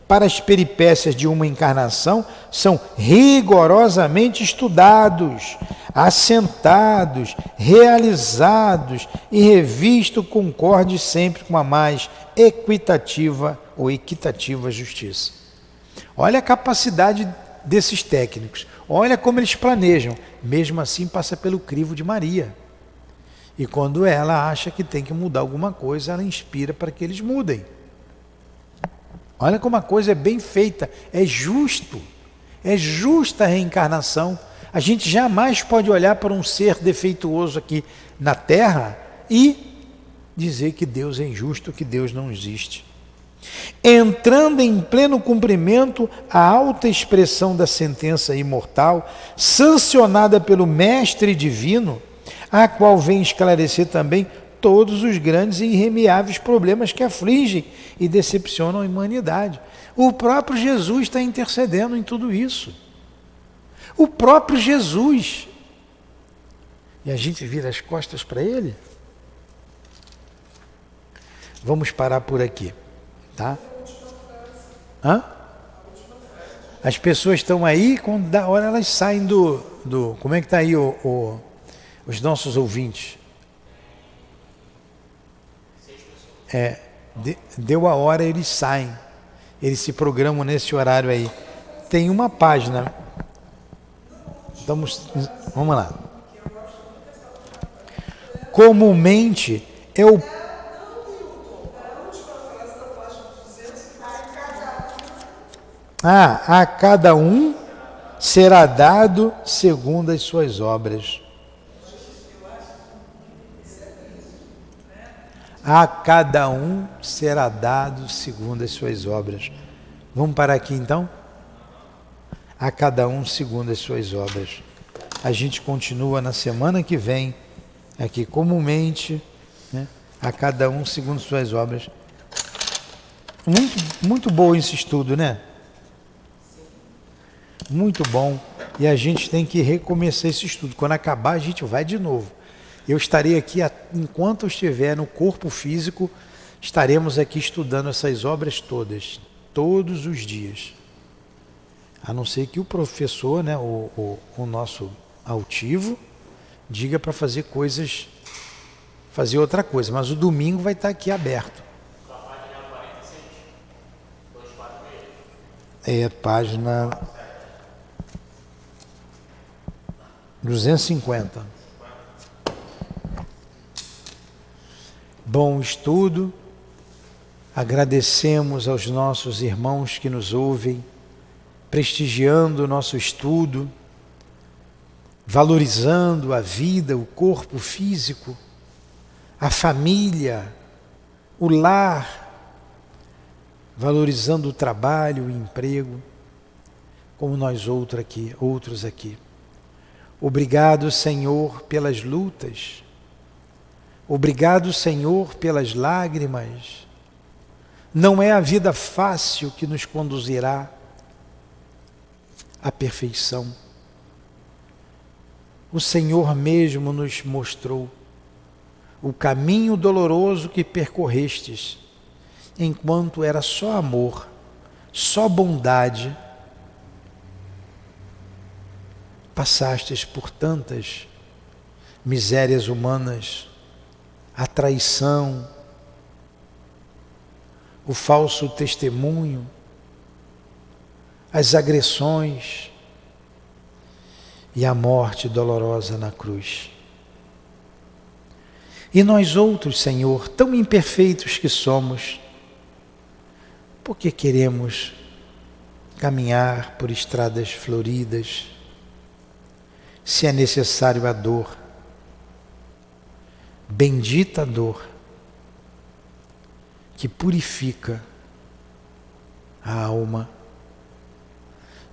C: para as peripécias de uma encarnação são rigorosamente estudados, assentados, realizados e revisto concorde sempre com a mais equitativa ou equitativa justiça. Olha a capacidade desses técnicos, olha como eles planejam, mesmo assim passa pelo crivo de Maria. E quando ela acha que tem que mudar alguma coisa, ela inspira para que eles mudem. Olha como a coisa é bem feita, é justo, é justa a reencarnação. A gente jamais pode olhar para um ser defeituoso aqui na Terra e dizer que Deus é injusto, que Deus não existe. Entrando em pleno cumprimento a alta expressão da sentença imortal, sancionada pelo Mestre Divino, a qual vem esclarecer também todos os grandes e irremediáveis problemas que afligem e decepcionam a humanidade. O próprio Jesus está intercedendo em tudo isso. O próprio Jesus. E a gente vira as costas para ele? Vamos parar por aqui, tá? Hã? As pessoas estão aí, quando dá hora elas saem do como é que está aí os nossos ouvintes? Deu a hora, eles saem. Eles se programam nesse horário aí. Tem uma página. Vamos lá. Comumente é o... a cada um será dado segundo as suas obras. A cada um será dado segundo as suas obras. Vamos parar aqui então? A cada um segundo as suas obras. A gente continua na semana que vem, aqui comumente, né? A cada um segundo as suas obras. Muito bom esse estudo, né? Muito bom. E a gente tem que recomeçar esse estudo. Quando acabar, a gente vai de novo. Eu estarei aqui, enquanto eu estiver no corpo físico, estaremos aqui estudando essas obras todas, todos os dias. A não ser que o professor, né, o nosso altivo, diga para fazer outra coisa. Mas o domingo vai estar aqui aberto. É página 250. Bom estudo, agradecemos aos nossos irmãos que nos ouvem, prestigiando o nosso estudo, valorizando a vida, o corpo físico, a família, o lar, valorizando o trabalho, o emprego, como nós outros aqui. Obrigado, Senhor, pelas lutas. Obrigado, Senhor, pelas lágrimas. Não é a vida fácil que nos conduzirá à perfeição. O Senhor mesmo nos mostrou o caminho doloroso que percorrestes, enquanto era só amor, só bondade. Passastes por tantas misérias humanas, a traição, o falso testemunho, as agressões e a morte dolorosa na cruz. E nós outros, Senhor, tão imperfeitos que somos, porque queremos caminhar por estradas floridas, se é necessário a dor, bendita dor, que purifica a alma,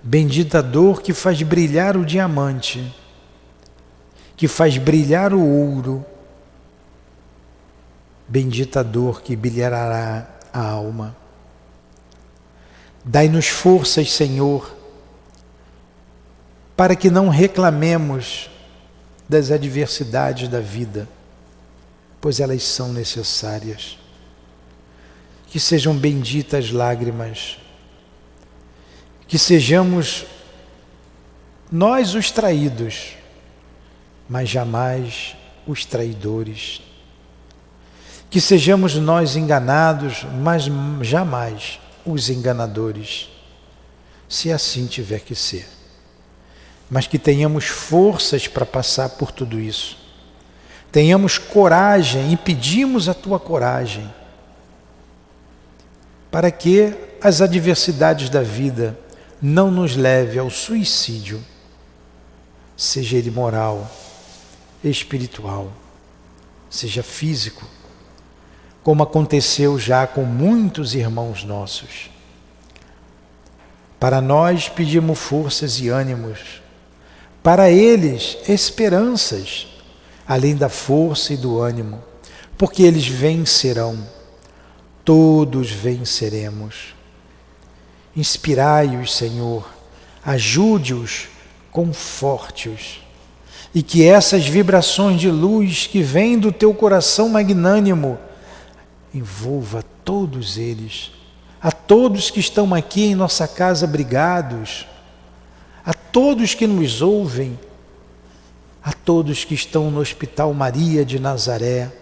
C: bendita dor que faz brilhar o diamante, que faz brilhar o ouro, bendita dor que brilhará a alma. Dai-nos forças, Senhor, para que não reclamemos das adversidades da vida, pois elas são necessárias. Que sejam benditas lágrimas, que sejamos nós os traídos, mas jamais os traidores. Que sejamos nós enganados, mas jamais os enganadores, se assim tiver que ser. Mas que tenhamos forças para passar por tudo isso. Tenhamos coragem e pedimos a tua coragem para que as adversidades da vida não nos leve ao suicídio, seja ele moral, espiritual, seja físico, como aconteceu já com muitos irmãos nossos. Para nós pedimos forças e ânimos, para eles esperanças, além da força e do ânimo, porque eles vencerão, todos venceremos. Inspirai-os, Senhor, ajude-os, conforte-os, e que essas vibrações de luz que vêm do teu coração magnânimo envolva todos eles, a todos que estão aqui em nossa casa abrigados, a todos que nos ouvem, a todos que estão no Hospital Maria de Nazaré,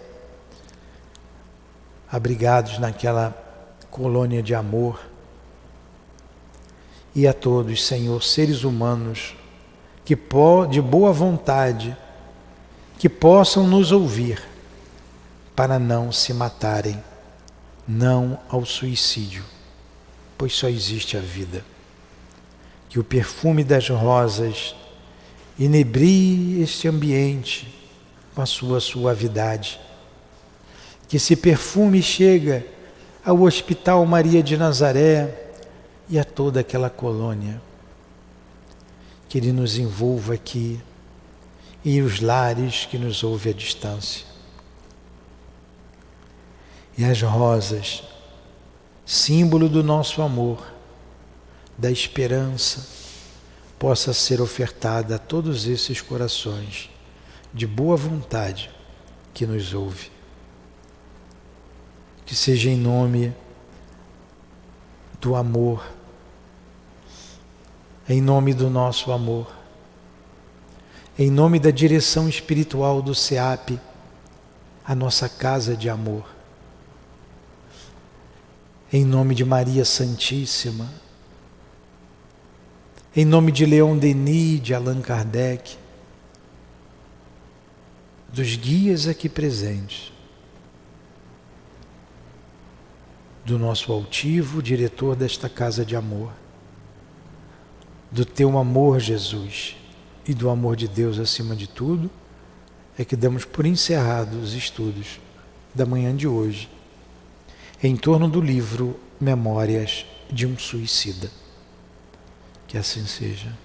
C: abrigados naquela colônia de amor, e a todos, Senhor, seres humanos que de boa vontade, que possam nos ouvir, para não se matarem, não ao suicídio, pois só existe a vida. Que o perfume das rosas inebrie este ambiente com a sua suavidade. Que esse perfume chegue ao Hospital Maria de Nazaré e a toda aquela colônia. Que ele nos envolva aqui e os lares que nos ouvem à distância. E as rosas, símbolo do nosso amor, da esperança, possa ser ofertada a todos esses corações de boa vontade que nos ouve. Que seja em nome do amor, em nome do nosso amor, em nome da direção espiritual do SEAP, a nossa casa de amor, em nome de Maria Santíssima, em nome de Leon Denis, de Allan Kardec, dos guias aqui presentes, do nosso altivo diretor desta casa de amor, do teu amor, Jesus, e do amor de Deus acima de tudo, é que damos por encerrados os estudos da manhã de hoje, em torno do livro Memórias de um Suicida. Que assim seja.